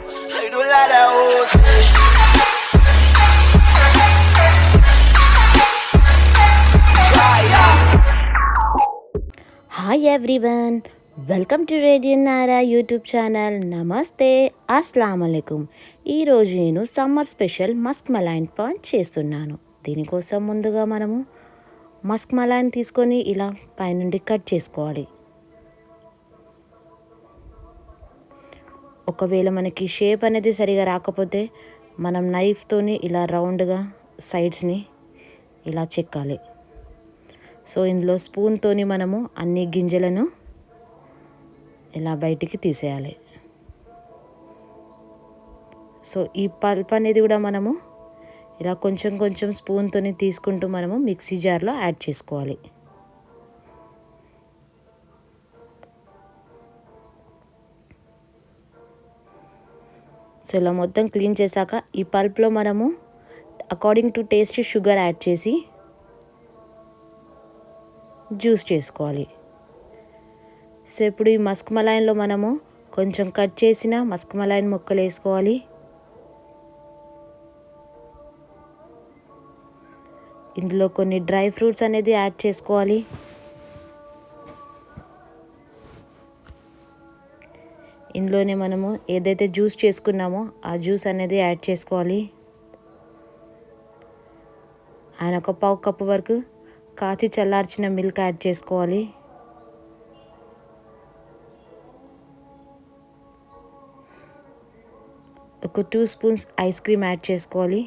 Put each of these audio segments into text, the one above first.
I do lot of hoes. Hi everyone, welcome to radio Nara YouTube channel. నమస్తే, అస్సలాము అలైకుం. ఈరోజు నేను summer special Musk malign pan చేస్తున్నాను. దీనికోసం ముందుగా మనము మస్క్ మలైన్ తీసుకొని ఇలా పైనుండి కట్ చేసుకోవాలి. ఒకవేళ మనకి షేప్ అనేది సరిగా రాకపోతే మనం నైఫ్తోని ఇలా రౌండ్గా సైడ్స్ని ఇలా చెక్కాలి. సో ఇందులో స్పూన్తోని మనము అన్ని గింజలను ఇలా బయటికి తీసేయాలి. సో ఈ పల్ప్ అనేది కూడా మనము ఇలా కొంచెం కొంచెం స్పూన్తోని తీసుకుంటూ మనము మిక్సీ జార్లో యాడ్ చేసుకోవాలి. సో ఇలా మొత్తం క్లీన్ చేశాక ఈ పల్ప్లో మనము according to taste sugar add చేసి జ్యూస్ చేసుకోవాలి. సో ఇప్పుడు ఈ మస్క్ మలైన్లో మనము కొంచెం కట్ చేసిన మస్క్ మలైన్ ముక్కలు వేసుకోవాలి. ఇందులో కొన్ని డ్రై ఫ్రూట్స్ అనేది యాడ్ చేసుకోవాలి. ఇందులోనే మనము ఏదైతే జ్యూస్ చేసుకున్నామో ఆ జ్యూస్ అనేది యాడ్ చేసుకోవాలి. ఆయన ఒక పావు కప్పు వరకు కాచి చల్లార్చిన మిల్క్ యాడ్ చేసుకోవాలి. ఒక 2 స్పూన్స్ ఐస్ క్రీమ్ యాడ్ చేసుకోవాలి.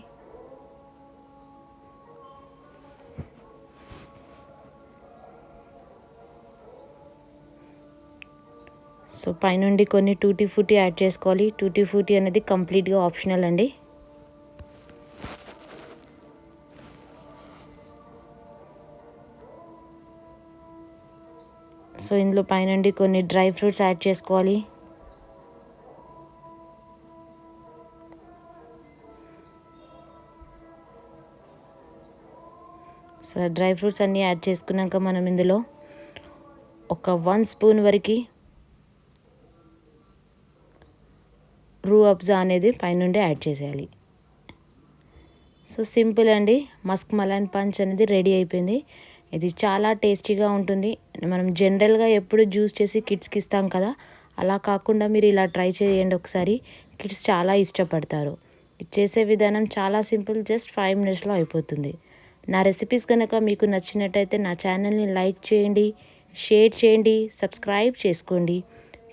సో పైనుండి కొన్ని టూటీ ఫ్రూటీ యాడ్ చేసుకోవాలి. టూటీ ఫ్రూటీ అనేది కంప్లీట్గా ఆప్షనల్ అండి. సో ఇందులో పైనుండి కొన్ని డ్రై ఫ్రూట్స్ యాడ్ చేసుకోవాలి. సో డ్రై ఫ్రూట్స్ అన్నీ యాడ్ చేసుకున్నాక మనం ఇందులో ఒక 1 స్పూన్ వరకు రూ అబ్జా అనేది పైనుండి యాడ్ చేసేయాలి. సో సింపుల్ అండి, మస్క్ మలైన్ పంచ్ అనేది రెడీ అయిపోయింది. ఇది చాలా టేస్టీగా ఉంటుంది. మనం జనరల్గా ఎప్పుడు జ్యూస్ చేసి కిడ్స్కి ఇస్తాం కదా, అలా కాకుండా మీరు ఇలా ట్రై చేయండి ఒకసారి. కిడ్స్ చాలా ఇష్టపడతారు. ఇది చేసే విధానం చాలా సింపుల్, జస్ట్ 5 మినిట్స్లో అయిపోతుంది. నా రెసిపీస్ కనుక మీకు నచ్చినట్టయితే నా ఛానల్ని లైక్ చేయండి, షేర్ చేయండి, సబ్స్క్రైబ్ చేసుకోండి.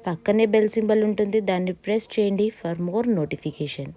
పక్కనే బెల్ సింబల్ ఉంటుంది, దాన్ని ప్రెస్ చేయండి ఫర్ మోర్ నోటిఫికేషన్.